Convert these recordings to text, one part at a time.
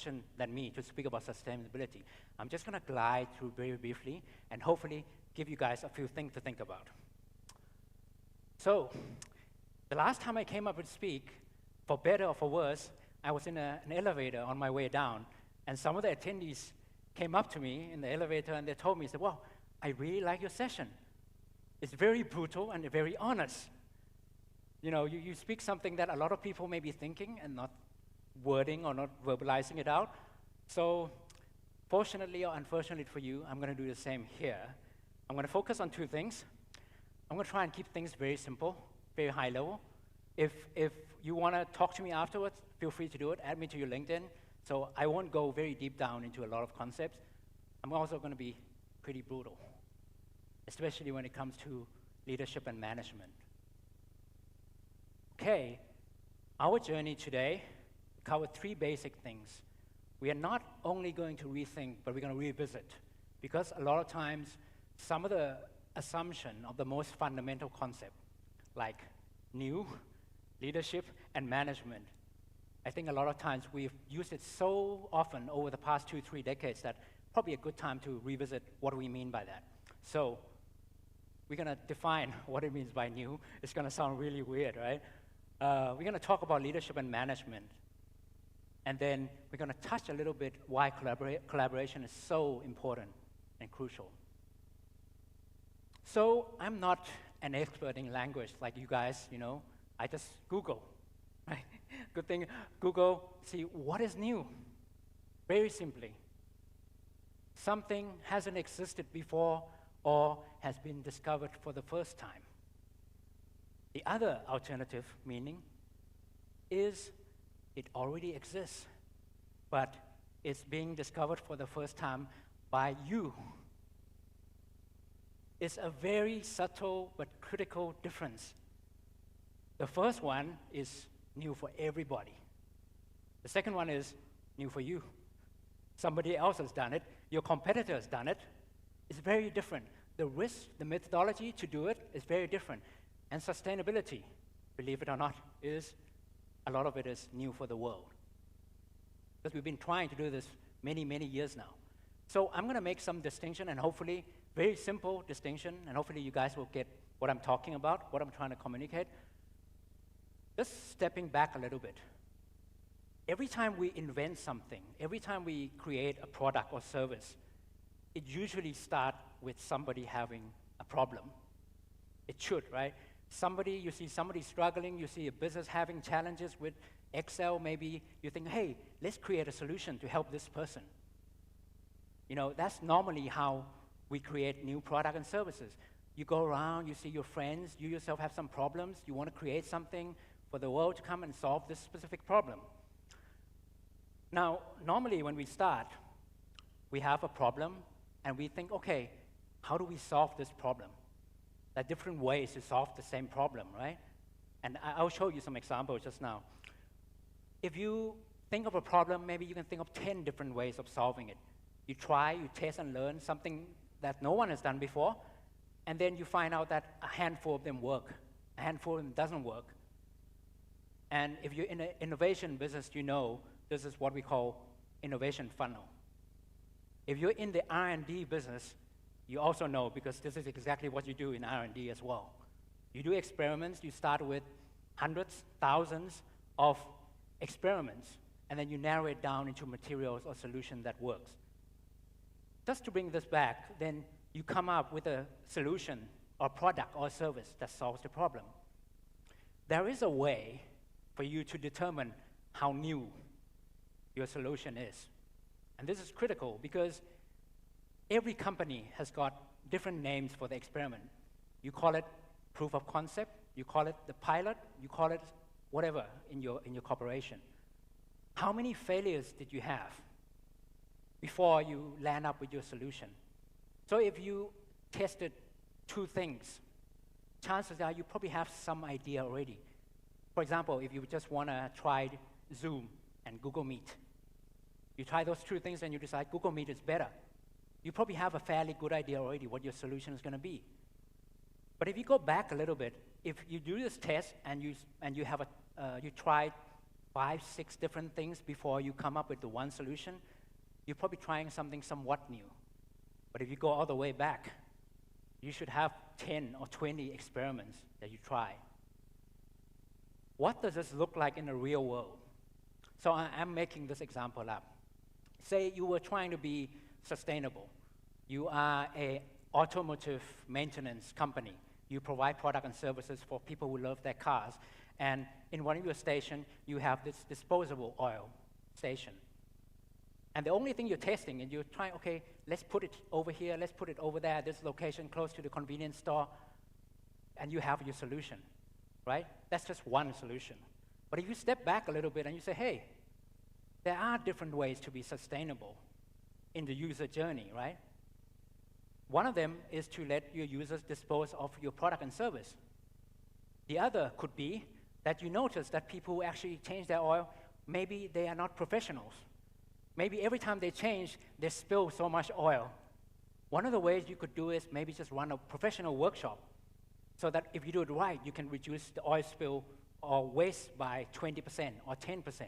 than me to speak about sustainability. I'm just going to glide through very briefly and hopefully give you guys a few things to think about. So, the last time I came up to speak, for better or for worse, I was in an elevator on my way down, and some of the attendees came up to me in the elevator and they told me, "Well, I really like your session. It's very brutal and very honest. You know, you speak something that a lot of people may be thinking and not wording or not verbalizing it out. So fortunately or unfortunately for you, I'm going to do the same here. I'm going to focus on two things. I'm going to try and keep things very simple, very high level. If you want to talk to me afterwards, feel free to do it. Add me to your LinkedIn. So I won't go very deep down into a lot of concepts. I'm also going to be pretty brutal, especially when it comes to leadership and management. Okay, our journey today covered three basic things. We are not only going to rethink, but we're going to revisit, because a lot of times, some of the assumption of the most fundamental concept, like new, leadership, and management, I think a lot of times we've used it so often over the past 2-3 decades that probably a good time to revisit what do we mean by that. So we're going to define what it means by new. It's going to sound really weird, right? We're going to talk about leadership and management. And then we're going to touch a little bit why collaboration is so important and crucial. So I'm not an expert in language like you guys, you know. I just Google, right? Good thing, Google, see what is new. Very simply, something hasn't existed before or has been discovered for the first time. The other alternative meaning is it already exists, but it's being discovered for the first time by you. It's a very subtle but critical difference. The first one is new for everybody. The second one is new for you. Somebody else has done it. Your competitor has done it. It's very different. The risk, the methodology to do it is very different. And sustainability, believe it or not, a lot of it is new for the world. Because we've been trying to do this many, many years now. So I'm going to make some distinction, and hopefully, very simple distinction, and hopefully you guys will get what I'm talking about, what I'm trying to communicate. Just stepping back a little bit. Every time we invent something, every time we create a product or service, it usually starts with somebody having a problem. It should, right? You see somebody struggling, you see a business having challenges with Excel, maybe you think, hey, let's create a solution to help this person. You know, that's normally how we create new products and services. You go around, you see your friends, you yourself have some problems, you want to create something for the world to come and solve this specific problem. Now, normally when we start, we have a problem and we think, okay, how do we solve this problem? There are different ways to solve the same problem, right? And I'll show you some examples just now. If you think of a problem, maybe you can think of 10 different ways of solving it. You try, you test and learn something that no one has done before, and then you find out that a handful of them work, a handful of them doesn't work. And if you're in an innovation business, you know this is what we call innovation funnel. If you're in the R&D business, you also know, because this is exactly what you do in R&D as well. You do experiments, you start with hundreds, thousands of experiments, and then you narrow it down into materials or solution that works. Just to bring this back, then you come up with a solution or product or service that solves the problem. There is a way for you to determine how new your solution is. And this is critical because every company has got different names for the experiment. You call it proof of concept, you call it the pilot, you call it whatever in your corporation. How many failures did you have before you land up with your solution? So if you tested 2 things, chances are you probably have some idea already. For example, if you just want to try Zoom and Google Meet, you try those 2 things and you decide Google Meet is better. You probably have a fairly good idea already what your solution is going to be. But if you go back a little bit, if you do this test and you tried 5, 6 different things before you come up with the one solution, you're probably trying something somewhat new. But if you go all the way back, you should have 10 or 20 experiments that you try. What does this look like in the real world? So I'm making this example up. Say you were trying to be sustainable. You are an automotive maintenance company. You provide products and services for people who love their cars. And in one of your stations, you have this disposable oil station. And the only thing you're testing, and you're trying, okay, let's put it over here, let's put it over there, this location close to the convenience store, and you have your solution, right? That's just one solution. But if you step back a little bit and you say, hey, there are different ways to be sustainable in the user journey, right? One of them is to let your users dispose of your product and service. The other could be that you notice that people who actually change their oil, maybe they are not professionals. Maybe every time they change, they spill so much oil. One of the ways you could do is maybe just run a professional workshop so that if you do it right, you can reduce the oil spill or waste by 20% or 10%.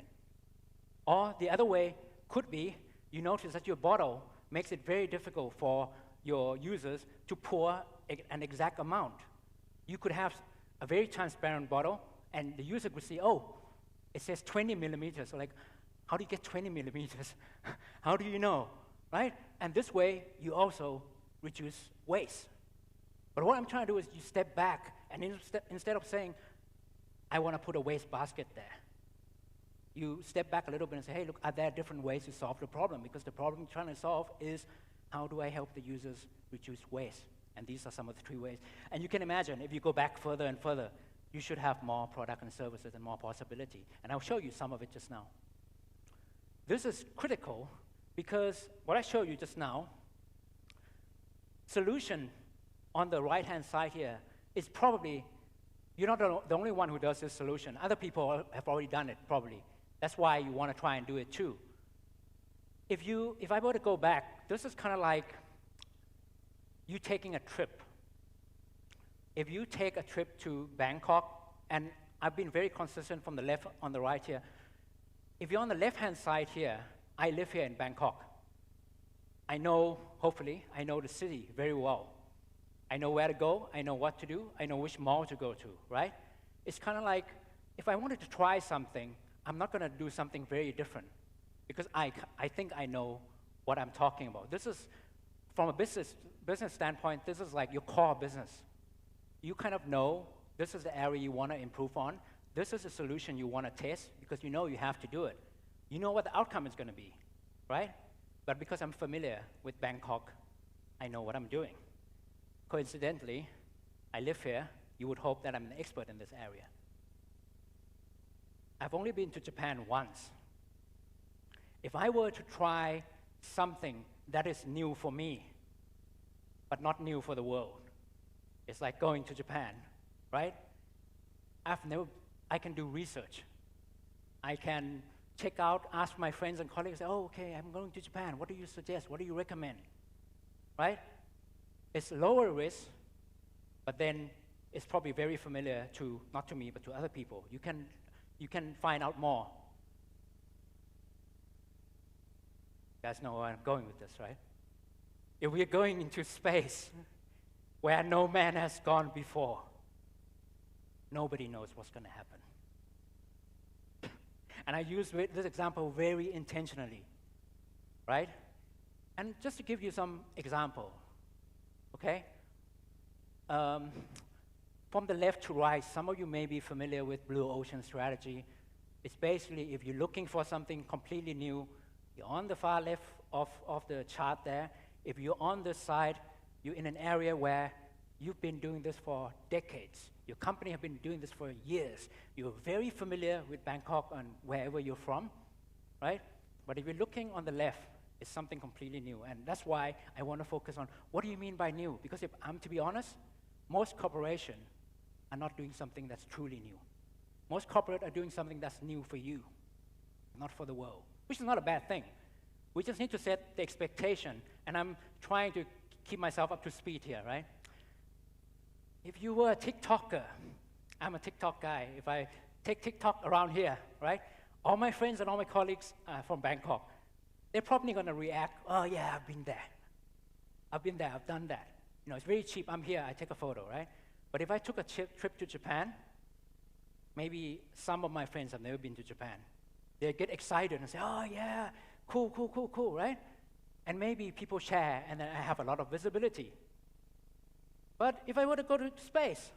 Or the other way could be you notice that your bottle makes it very difficult for your users to pour an exact amount. You could have a very transparent bottle, and the user could see, oh, it says 20 millimeters. So like, how do you get 20 millimeters? How do you know, right? And this way, you also reduce waste. But what I'm trying to do is you step back, and instead of saying, I want to put a waste basket there, you step back a little bit and say, hey, look, are there different ways to solve the problem? Because the problem you're trying to solve is, how do I help the users reduce waste? And these are some of the 3 ways. And you can imagine, if you go back further and further, you should have more product and services and more possibility. And I'll show you some of it just now. This is critical because what I showed you just now, solution on the right-hand side here is probably, you're not the only one who does this solution. Other people have already done it, probably. That's why you want to try and do it too. If I were to go back, this is kind of like you taking a trip. If you take a trip to Bangkok, and I've been very consistent from the left on the right here. If you're on the left-hand side here, I live here in Bangkok. I know, hopefully, I know the city very well. I know where to go, I know what to do, I know which mall to go to, right? It's kind of like, if I wanted to try something, I'm not going to do something very different because I think I know what I'm talking about. This is, from a business standpoint, this is like your core business. You kind of know this is the area you want to improve on. This is a solution you want to test because you know you have to do it. You know what the outcome is going to be, right? But because I'm familiar with Bangkok, I know what I'm doing. Coincidentally, I live here. You would hope that I'm an expert in this area. I've only been to Japan once. If I were to try something that is new for me, but not new for the world, it's like going to Japan, right? I can do research. I can check out, ask my friends and colleagues, oh, okay, I'm going to Japan. What do you suggest? What do you recommend? Right? It's lower risk, but then it's probably very familiar to, not to me, but to other people. You can find out more. You guys know where I'm going with this, right? If we're going into space where no man has gone before, nobody knows what's going to happen. And I use this example very intentionally, right? And just to give you some example, okay? From the left to right, some of you may be familiar with blue ocean strategy. It's basically if you're looking for something completely new, you're on the far left of the chart there. If you're on this side, you're in an area where you've been doing this for decades. Your company have been doing this for years. You're very familiar with Bangkok and wherever you're from, right? But if you're looking on the left, it's something completely new. And that's why I want to focus on what do you mean by new? Because if I'm to be honest, most corporations are not doing something that's truly new. Most corporates are doing something that's new for you, not for the world, which is not a bad thing. We just need to set the expectation, and I'm trying to keep myself up to speed here, right? If you were a TikToker, I'm a TikTok guy. If I take TikTok around here, right? All my friends and all my colleagues from Bangkok, they're probably going to react, oh yeah, I've been there. I've been there, I've done that. You know, it's very cheap, I'm here, I take a photo, right? But if I took a trip to Japan, maybe some of my friends have never been to Japan. They get excited and say, oh yeah, cool, cool, cool, cool, right? And maybe people share, and then I have a lot of visibility. But if I were to go to space,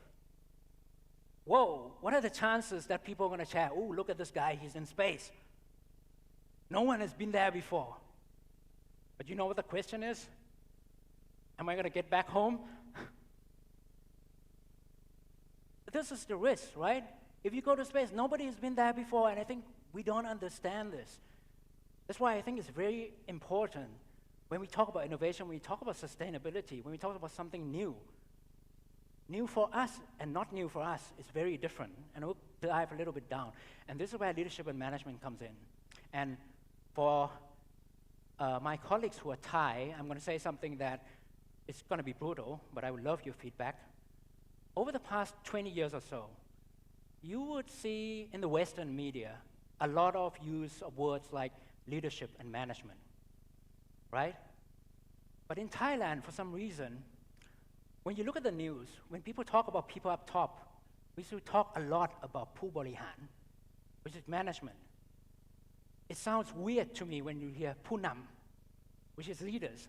whoa, what are the chances that people are going to share, oh, look at this guy, he's in space. No one has been there before. But you know what the question is? Am I going to get back home? This is the risk, right? If you go to space, nobody has been there before, and I think we don't understand this. That's why I think it's very important when we talk about innovation, when we talk about sustainability, when we talk about something new. New for us and not new for us is very different, and we'll dive a little bit down. And this is where leadership and management comes in. And for my colleagues who are Thai, I'm going to say something that is going to be brutal, but I would love your feedback. Over the past 20 years or so, you would see in the Western media a lot of use of words like leadership and management, right? But in Thailand, for some reason, when you look at the news, when people talk about people up top, we should talk a lot about Pu Borihan, which is management. It sounds weird to me when you hear Punam, which is leaders.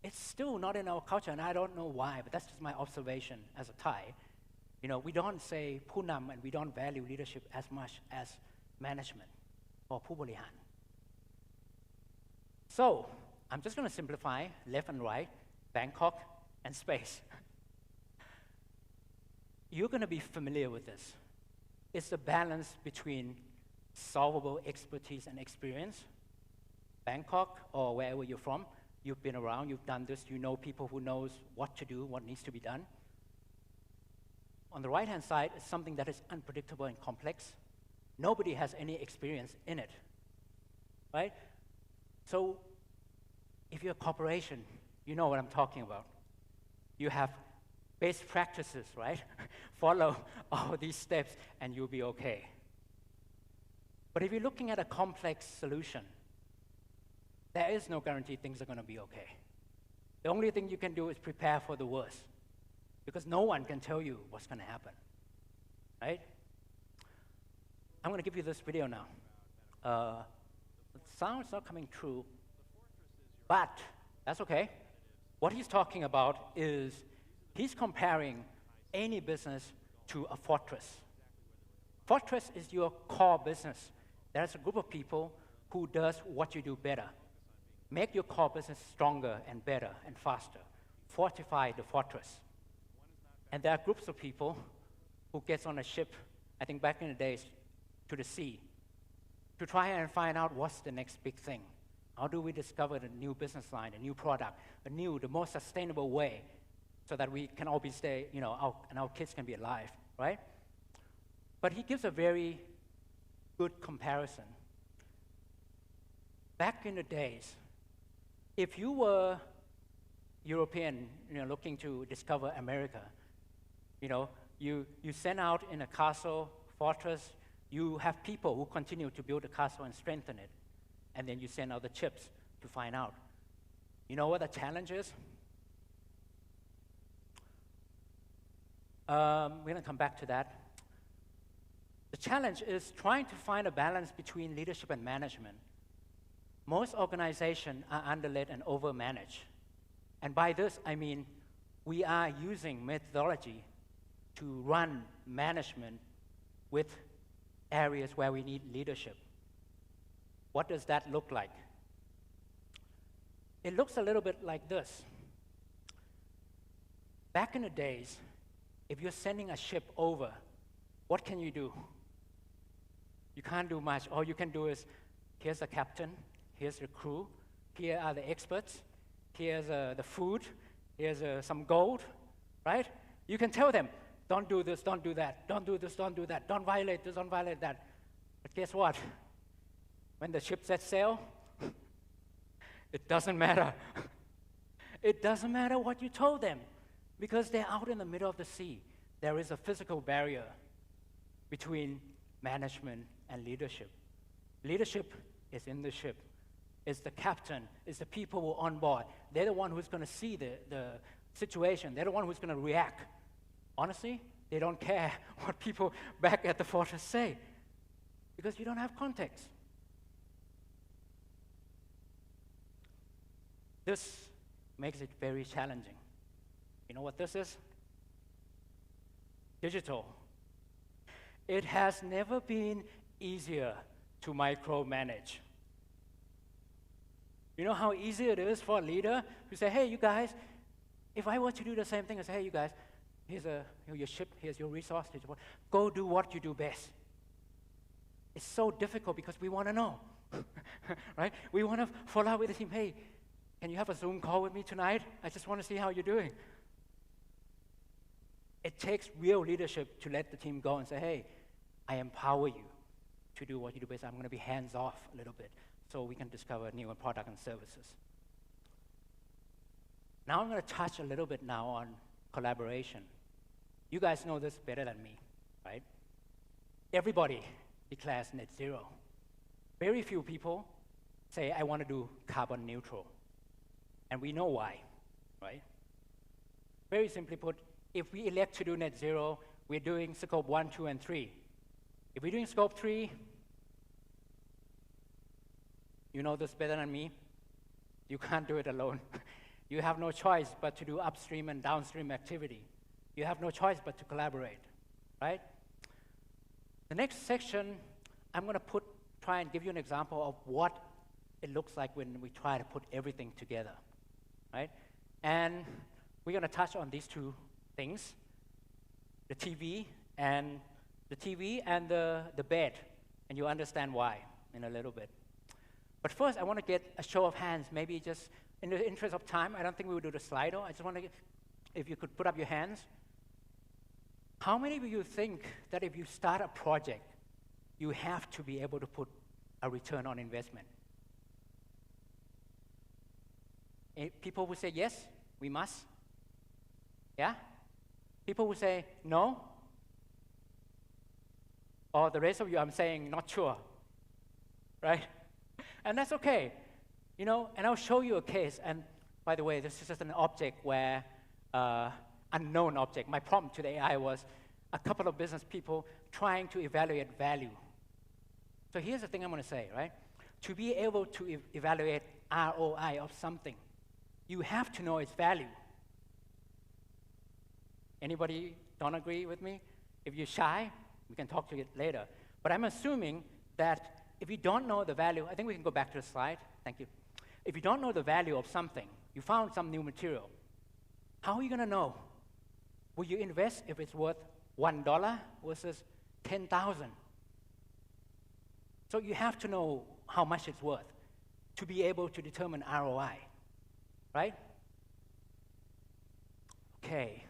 It's still not in our culture, and I don't know why, but that's just my observation as a Thai. You know, we don't say Punam, and we don't value leadership as much as management or Pu Borihan. So, I'm just going to simplify left and right, Bangkok and space. You're going to be familiar with this. It's the balance between solvable expertise and experience. Bangkok, or wherever you're from, you've been around, you've done this, you know people who knows what to do, what needs to be done. On the right-hand side is something that is unpredictable and complex. Nobody has any experience in it, right? So if you're a corporation, you know what I'm talking about. You have best practices, right? Follow all these steps and you'll be okay. But if you're looking at a complex solution, there is no guarantee things are going to be okay. The only thing you can do is prepare for the worst, because no one can tell you what's going to happen, right? I'm going to give you this video now. The sound's not coming through, but that's okay. What he's talking about is he's comparing any business to a fortress. Fortress is your core business. There's a group of people who does what you do better. Make your core business stronger and better and faster. Fortify the fortress. And there are groups of people who gets on a ship, I think back in the days, to the sea, to try and find out what's the next big thing. How do we discover the new business line, a new product, the most sustainable way, so that we can all stay, and our kids can be alive, right? But he gives a very good comparison. Back in the days, if you were European, looking to discover America, you send out in a castle, fortress, you have people who continue to build the castle and strengthen it, and then you send out the chips to find out. You know what the challenge is? We're going to come back to that. The challenge is trying to find a balance between leadership and management. Most organizations are underled and overmanaged. And by this, I mean we are using methodology to run management with areas where we need leadership. What does that look like? It looks a little bit like this. Back in the days, if you're sending a ship over, what can you do? You can't do much. All you can do is, here's the captain, here's the crew, here are the experts, here's the food, here's some gold, right? You can tell them, don't do this, don't do that, don't do this, don't do that, don't violate this, don't violate that. But guess what? When the ship sets sail, it doesn't matter. It doesn't matter what you told them, because they're out in the middle of the sea. There is a physical barrier between management and leadership. Leadership is in the ship. It's the captain. It's the people who are on board. They're the one who's going to see the situation. They're the one who's going to react. Honestly, they don't care what people back at the fortress say because you don't have context. This makes it very challenging. You know what this is? Digital. It has never been easier to micromanage. You know how easy it is for a leader to say, hey, you guys, if I were to do the same thing, I say, hey, you guys, here's your ship, here's your resource, go do what you do best. It's so difficult because we want to know, right? We want to follow up with the team, hey, can you have a Zoom call with me tonight? I just want to see how you're doing. It takes real leadership to let the team go and say, hey, I empower you to do what you do best. I'm going to be hands-off a little bit so we can discover new products and services. Now I'm going to touch a little bit now on collaboration. You guys know this better than me, right? Everybody declares net zero. Very few people say, I want to do carbon neutral. And we know why, right? Very simply put, if we elect to do net zero, we're doing scope 1, 2, and 3. If we're doing scope 3, you know this better than me, you can't do it alone. You have no choice but to do upstream and downstream activity. You have no choice but to collaborate, right? The next section, I'm going to try and give you an example of what it looks like when we try to put everything together, right? And we're going to touch on these two things, the TV and the bed, and you'll understand why in a little bit. But first, I want to get a show of hands, maybe just in the interest of time. I don't think we will do the Slido. I just want to get, if you could put up your hands. How many of you think that if you start a project, you have to be able to put a return on investment? People will say, yes, we must. Yeah? People will say, no. Or the rest of you, I'm saying, not sure. Right? And that's okay. You know, and I'll show you a case. And by the way, this is just an object where, unknown object. My prompt to the AI was a couple of business people trying to evaluate value. So here's the thing I'm going to say, right? To be able to evaluate ROI of something, you have to know its value. Anybody don't agree with me? If you're shy, we can talk to it later. But I'm assuming that if you don't know the value, I think we can go back to the slide. Thank you. If you don't know the value of something, you found some new material, how are you going to know? Will you invest if it's worth $1 versus 10,000? So you have to know how much it's worth to be able to determine ROI, right? Okay.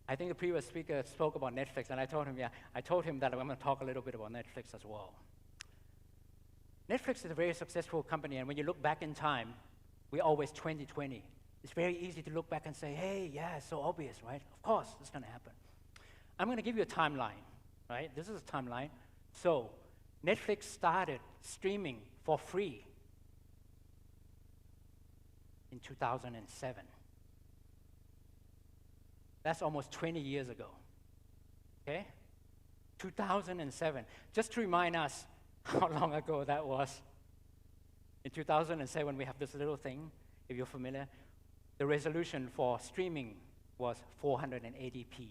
I think the previous speaker spoke about Netflix, and I told him that I'm going to talk a little bit about Netflix as well. Netflix is a very successful company, and when you look back in time, we're always 2020. It's very easy to look back and say, hey, yeah, it's so obvious, right? Of course, it's going to happen. I'm going to give you a timeline, right? This is a timeline. So Netflix started streaming for free in 2007. That's almost 20 years ago, okay? 2007. Just to remind us how long ago that was. In 2007, we have this little thing, if you're familiar. The resolution for streaming was 480p.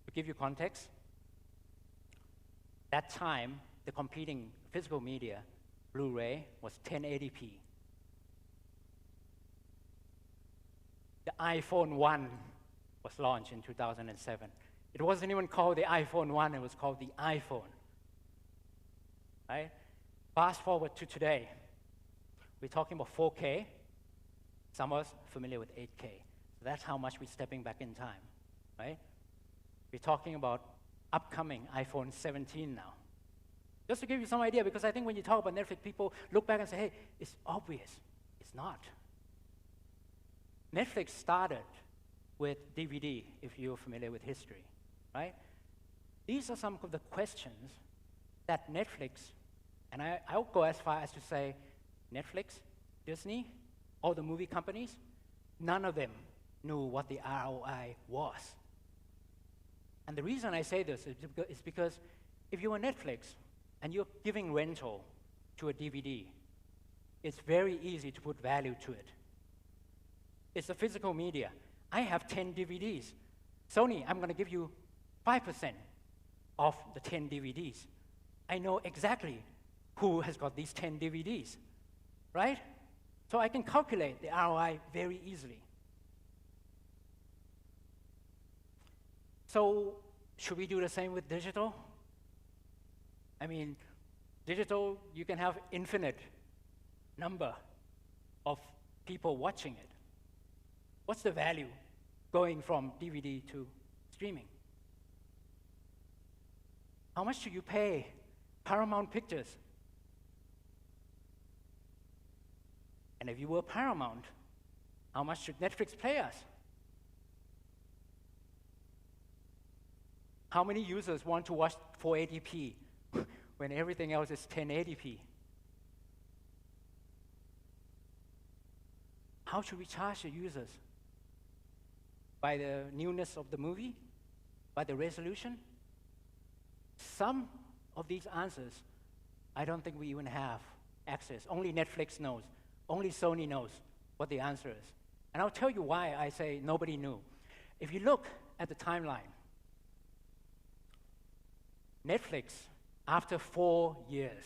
To give you context, that time, the competing physical media, Blu-ray, was 1080p. The iPhone 1 was launched in 2007. It wasn't even called the iPhone 1, it was called the iPhone. Right? Fast forward to today. We're talking about 4K. Some of us are familiar with 8K. So that's how much we're stepping back in time. Right? We're talking about upcoming iPhone 17 now. Just to give you some idea, because I think when you talk about Netflix, people look back and say, hey, it's obvious. It's not. Netflix started with DVD, if you're familiar with history, right? These are some of the questions that Netflix, and I'll go as far as to say Netflix, Disney, all the movie companies, none of them knew what the ROI was. And the reason I say this is because if you're Netflix and you're giving rental to a DVD, it's very easy to put value to it. It's a physical media. I have 10 DVDs. Sony, I'm going to give you 5% of the 10 DVDs. I know exactly who has got these 10 DVDs, right? So I can calculate the ROI very easily. So should we do the same with digital? I mean, digital, you can have infinite number of people watching it. What's the value going from DVD to streaming? How much do you pay Paramount Pictures? And if you were Paramount, how much should Netflix pay us? How many users want to watch 480p when everything else is 1080p? How should we charge the users? By the newness of the movie? By the resolution? Some of these answers, I don't think we even have access. Only Netflix knows. Only Sony knows what the answer is. And I'll tell you why I say nobody knew. If you look at the timeline, Netflix, after 4 years,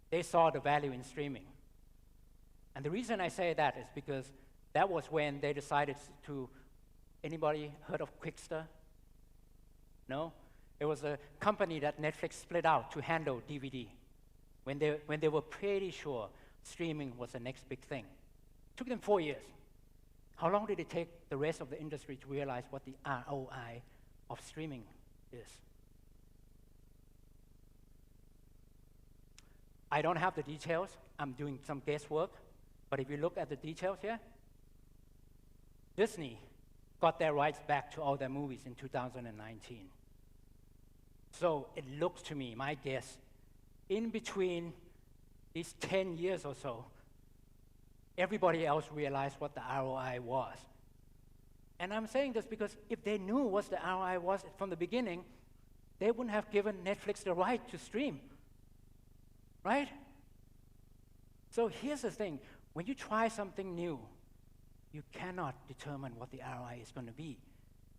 they saw the value in streaming. And the reason I say that is because that was when they decided to, anybody heard of Quickster? No? It was a company that Netflix split out to handle DVD when they were pretty sure streaming was the next big thing. It took them 4 years. How long did it take the rest of the industry to realize what the ROI of streaming is? I don't have the details. I'm doing some guesswork. But if you look at the details here, Disney got their rights back to all their movies in 2019. So it looks to me, my guess, in between these 10 years or so, everybody else realized what the ROI was. And I'm saying this because if they knew what the ROI was from the beginning, they wouldn't have given Netflix the right to stream, right? So here's the thing. When you try something new, you cannot determine what the ROI is going to be.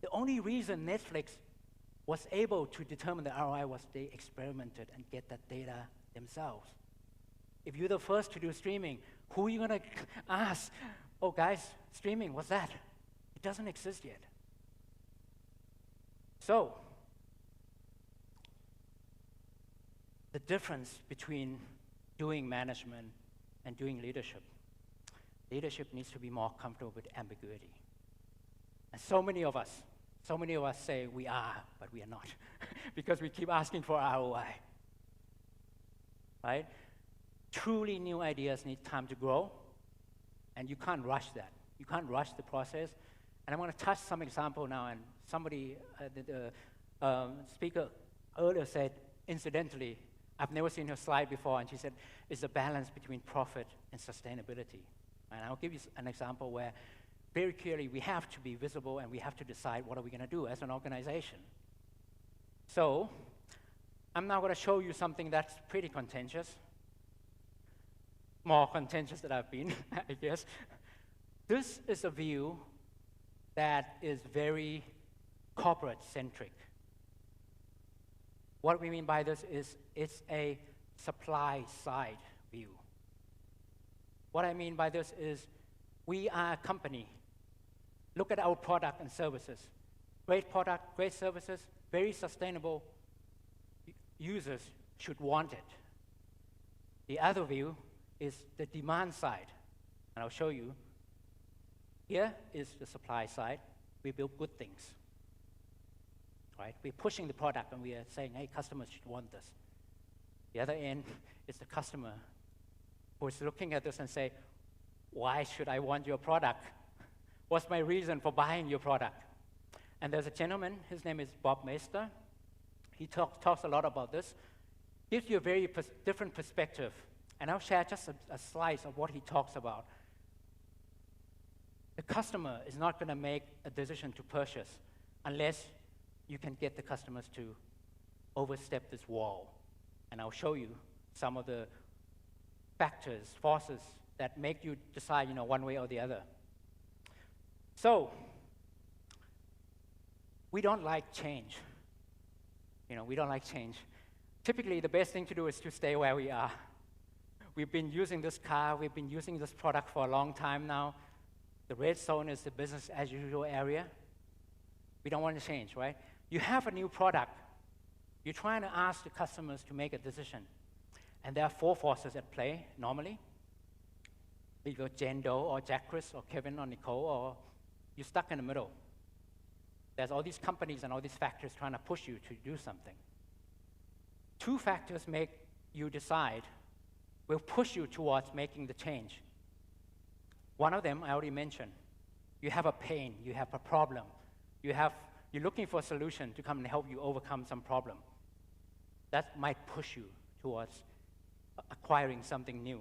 The only reason Netflix was able to determine the ROI was they experimented and get that data themselves. If you're the first to do streaming, who are you going to ask? Oh, guys, streaming, what's that? It doesn't exist yet. So, the difference between doing management and doing leadership. Leadership needs to be more comfortable with ambiguity. And so many of us say we are, but we are not, because we keep asking for ROI, right? Truly new ideas need time to grow, and you can't rush that. You can't rush the process. And I want to touch some example now, and somebody, the speaker earlier said, incidentally, I've never seen her slide before, and she said, it's a balance between profit and sustainability. And I'll give you an example where very clearly we have to be visible and we have to decide what are we going to do as an organization. So I'm now going to show you something that's pretty contentious, more contentious than I've been, I guess. This is a view that is very corporate-centric. What we mean by this is it's a supply-side view. What I mean by this is we are a company. Look at our product and services. Great product, great services, very sustainable. Users should want it. The other view is the demand side. And I'll show you. Here is the supply side. We build good things. Right? We're pushing the product and we are saying, hey, customers should want this. The other end is the customer who is looking at this and say, why should I want your product? What's my reason for buying your product? And there's a gentleman, his name is Bob Mester. He talks a lot about this. Gives you a very different perspective. And I'll share just a slice of what he talks about. The customer is not going to make a decision to purchase unless you can get the customers to overstep this wall. And I'll show you some of the factors, forces that make you decide, one way or the other. So, we don't like change. We don't like change. Typically, the best thing to do is to stay where we are. We've been using this car, we've been using this product for a long time now. The red zone is the business as usual area. We don't want to change, right? You have a new product. You're trying to ask the customers to make a decision. And there are 4 forces at play, normally. Either Jane Doe or Jack Chris or Kevin or Nicole, or you're stuck in the middle. There's all these companies and all these factors trying to push you to do something. 2 factors make you decide, will push you towards making the change. One of them I already mentioned. You have a pain, you have a problem. You're looking for a solution to come and help you overcome some problem. That might push you towards acquiring something new.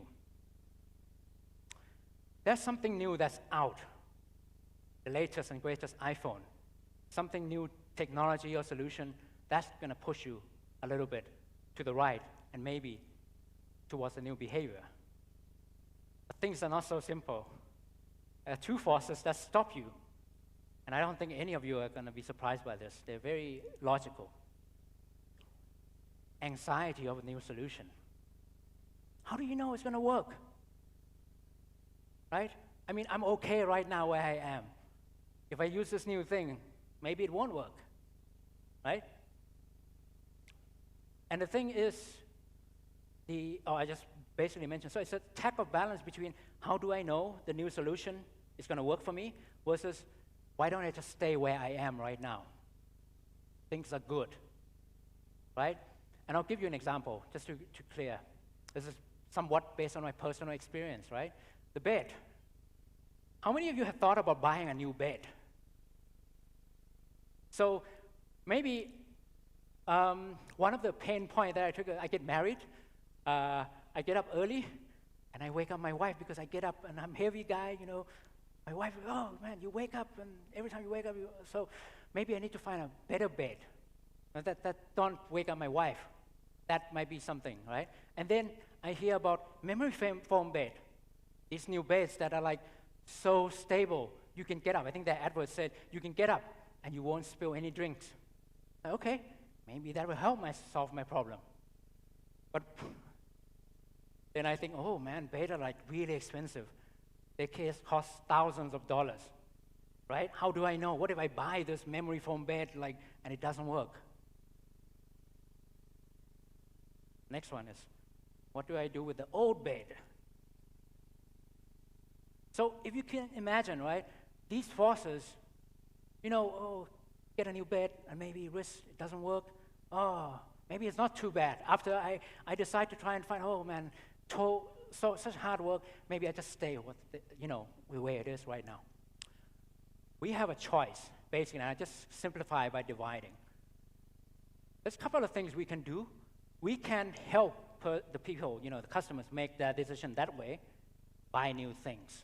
There's something new that's out, the latest and greatest iPhone. Something new technology or solution, that's going to push you a little bit to the right and maybe towards a new behavior. But things are not so simple. There are 2 forces that stop you. And I don't think any of you are going to be surprised by this. They're very logical. Anxiety of a new solution. How do you know it's going to work? Right? I'm okay right now where I am. If I use this new thing, maybe it won't work. Right? And the thing is, I just basically mentioned, so it's a type of balance between how do I know the new solution is going to work for me versus why don't I just stay where I am right now? Things are good, right? And I'll give you an example, just to clear. This is somewhat based on my personal experience, right? The bed. How many of you have thought about buying a new bed? So maybe one of the pain points that I took, I get married, I get up early, and I wake up my wife because I get up and I'm a heavy guy, My wife, oh man, you wake up, and every time you wake up, so maybe I need to find a better bed. That don't wake up my wife. That might be something, right? And then I hear about memory foam bed. These new beds that are like so stable, you can get up. I think the advert said you can get up and you won't spill any drinks. Okay, maybe that will help solve my problem. But then I think, oh man, beds are like really expensive. They cost thousands of dollars, right? How do I know? What if I buy this memory foam bed and it doesn't work? Next one is, what do I do with the old bed? So if you can imagine, right, these forces, get a new bed and maybe risk it doesn't work. Oh, maybe it's not too bad. After I decide to try and find, oh man, such hard work, maybe I just stay with the way it is right now. We have a choice, basically, and I just simplify by dividing. There's a couple of things we can do. We can help the people, the customers, make their decision that way, buy new things.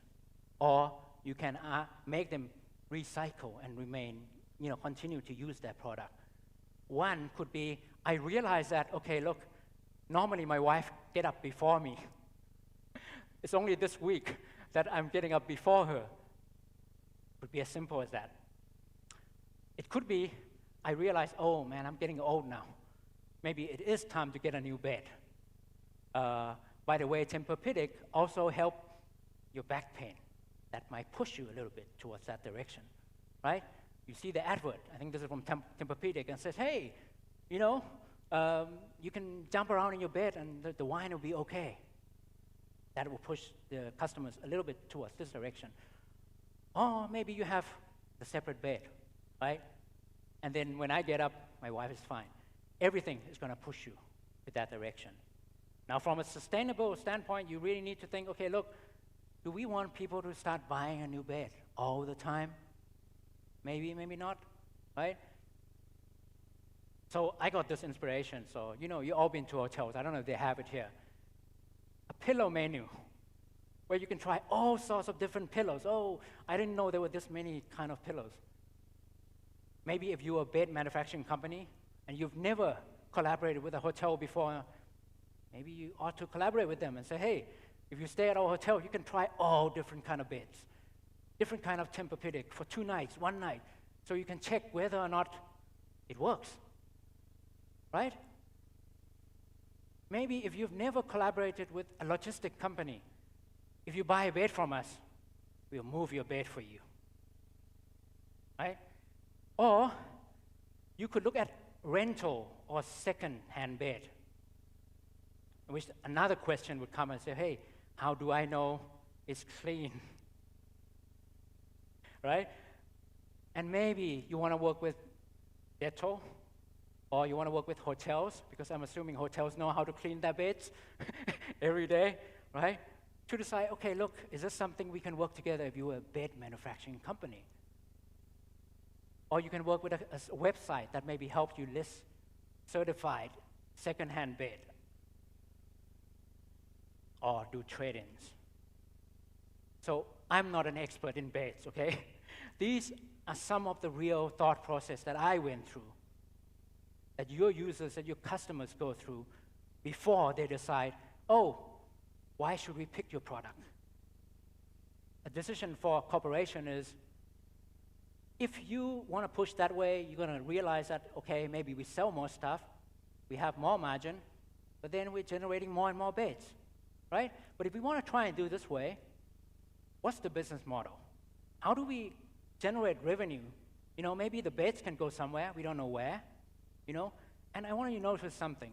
Or you can make them recycle and continue to use their product. One could be, I realize that, okay, look, normally my wife get up before me. It's only this week that I'm getting up before her. It could be as simple as that. It could be, I realize, oh man, I'm getting old now. Maybe it is time to get a new bed. By the way, Tempur-Pedic also help your back pain. That might push you a little bit towards that direction, right? You see the advert, I think this is from Tempur-Pedic, and says, hey, you can jump around in your bed and the wine will be okay. That will push the customers a little bit towards this direction. Or maybe you have the separate bed, right? And then when I get up, my wife is fine. Everything is going to push you in that direction. Now, from a sustainable standpoint, you really need to think, okay, look, do we want people to start buying a new bed all the time? Maybe, maybe not. right? So I got this inspiration. So, you know, you all been to hotels. I don't know if they have it here. A pillow menu where you can try all sorts of different pillows. Oh, I didn't know there were this many kind of pillows. Maybe if you're a bed manufacturing company and you've never collaborated with a hotel before, maybe you ought to collaborate with them and say, hey, if you stay at our hotel, you can try all different kind of beds, different kind of Tempur-Pedic for 2 nights, 1 night, so you can check whether or not it works, right? Maybe if you've never collaborated with a logistic company, if you buy a bed from us, we'll move your bed for you, right? Or you could look at rental or second-hand bed, in which another question would come and say, hey, how do I know it's clean? Right? And maybe you want to work with Dettol, or you want to work with hotels, because I'm assuming hotels know how to clean their beds every day, right? To decide, okay, look, is this something we can work together if you're a bed manufacturing company? Or you can work with a website that maybe help you list certified second-hand bed, or do trade-ins. So I'm not an expert in beds, okay? These are some of the real thought process that I went through, that your users, that your customers go through before they decide, oh, why should we pick your product? A decision for a corporation is, if you want to push that way, you're going to realize that, okay, maybe we sell more stuff, we have more margin, but then we're generating more and more beds, right? But if we want to try and do it this way, what's the business model? How do we generate revenue? You know, maybe the beds can go somewhere, we don't know where, you know? And I want you to notice something.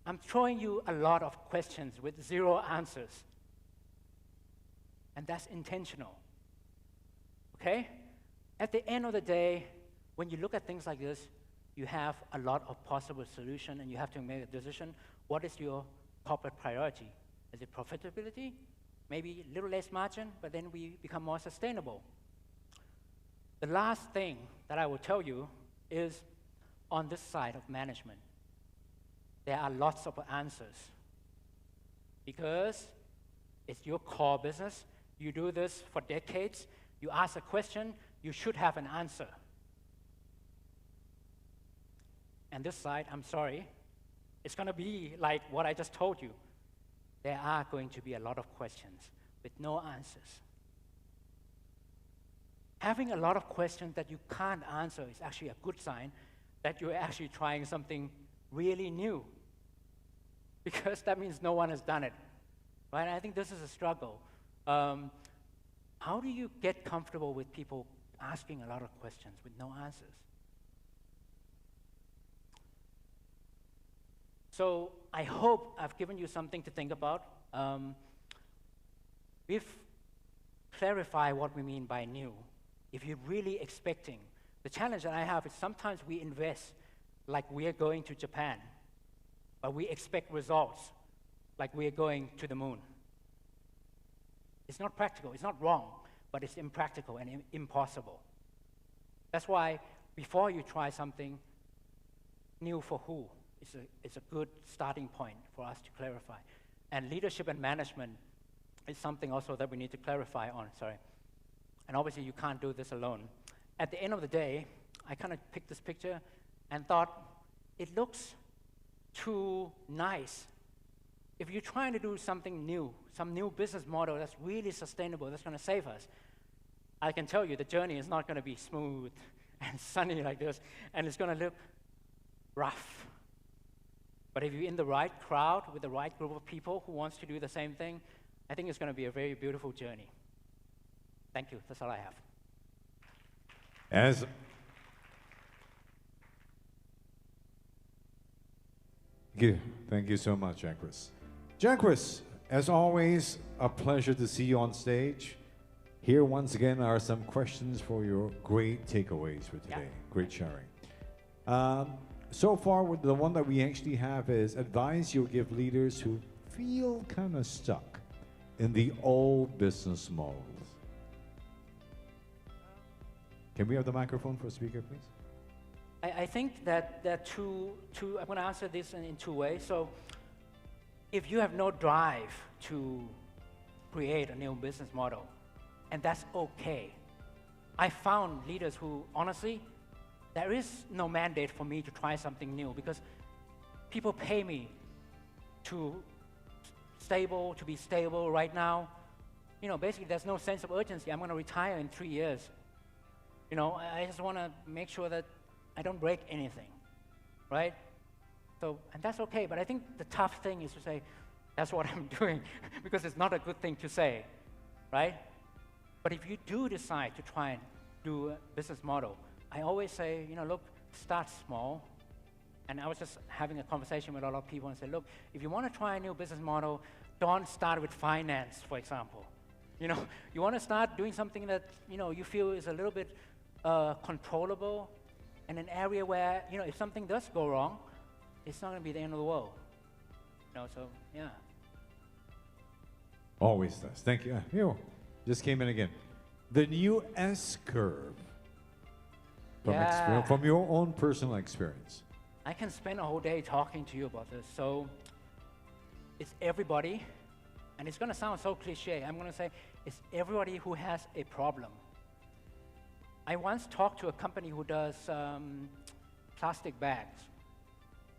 I'm throwing you a lot of questions with 0 answers. And that's intentional, okay? At the end of the day, when you look at things like this, you have a lot of possible solutions, and you have to make a decision. What is your corporate priority? Is it profitability? Maybe a little less margin, but then we become more sustainable. The last thing that I will tell you is on this side of management, there are lots of answers, because it's your core business. You do this for decades. You ask a question, you should have an answer. And this side, I'm sorry, it's going to be like what I just told you. There are going to be a lot of questions with no answers. Having a lot of questions that you can't answer is actually a good sign that you're actually trying something really new, because that means no one has done it, right? I think this is a struggle. How do you get comfortable with people asking a lot of questions with no answers? So I hope I've given you something to think about. We've clarified what we mean by new. If you're really expecting, the challenge that I have is sometimes we invest like we are going to Japan, but we expect results like we are going to the moon. It's not practical, it's not wrong, but it's impractical and impossible. That's why before you try something, new for who? It's a good starting point for us to clarify. And leadership and management is something also that we need to clarify on, sorry. And obviously you can't do this alone. At the end of the day, I kind of picked this picture and thought, it looks too nice. If you're trying to do something new, some new business model that's really sustainable, that's going to save us, I can tell you the journey is not going to be smooth and sunny like this, and it's going to look rough. But if you're in the right crowd with the right group of people who wants to do the same thing, I think it's going to be a very beautiful journey. Thank you. That's all I have. Thank you so much, Jankris. Jankris, as always, a pleasure to see you on stage. Here, once again, are some questions for your great takeaways for today. Yeah. Great sharing. So far, the one that we actually have is advice you'll give leaders who feel kind of stuck in the old business models. Can we have the microphone for a speaker, please? I think that there are two, I'm going to answer this in two ways. So if you have no drive to create a new business model, and that's okay. I found leaders who, honestly, there is no mandate for me to try something new because people pay me to be stable right now. You know, basically there's no sense of urgency. I'm going to retire in 3 years. You know, I just want to make sure that I don't break anything, right? So, and that's okay, but I think the tough thing is to say, that's what I'm doing, because it's not a good thing to say, right? But if you do decide to try and do a business model, I always say, you know, look, start small. And I was just having a conversation with a lot of people and said, look, if you want to try a new business model, don't start with finance, for example. You know, you want to start doing something that, you know, you feel is a little bit controllable, and an area where, you know, if something does go wrong, it's not going to be the end of the world. You know, so, yeah. Always does. Thank you. You just came in again. The new S curve from your own personal experience. I can spend a whole day talking to you about this. So it's everybody, and it's going to sound so cliche. I'm going to say it's everybody who has a problem. I once talked to a company who does plastic bags,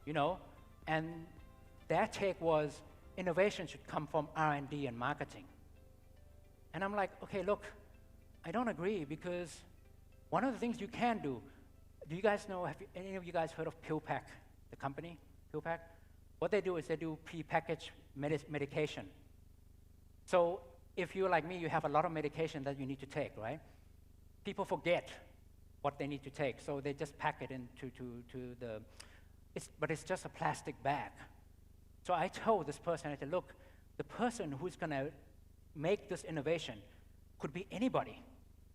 you know, and their take was innovation should come from R&D and marketing. And I'm like, okay, look, I don't agree, because one of the things you can do you guys know, have any of you guys heard of PillPack, the company, PillPack? What they do is they do pre-packaged medication. So if you're like me, you have a lot of medication that you need to take, right? People forget what they need to take, so they just pack it into but it's just a plastic bag. So I told this person, I said, look, the person who's going to make this innovation could be anybody.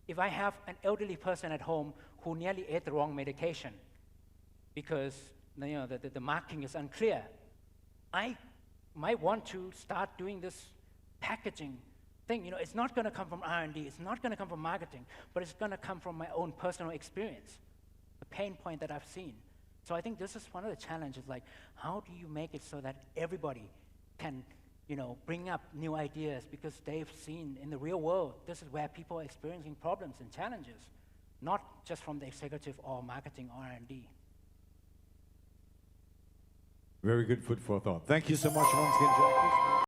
If I have an elderly person at home who nearly ate the wrong medication because the marking is unclear, I might want to start doing this packaging thing. You know, it's not going to come from R&D, it's not going to come from marketing, but it's going to come from my own personal experience, the pain point that I've seen. So I think this is one of the challenges, like, how do you make it so that everybody can, you know, bring up new ideas, because they've seen in the real world, this is where people are experiencing problems and challenges, not just from the executive or marketing or R&D. Very good food for thought. Thank you so much once again, Jack.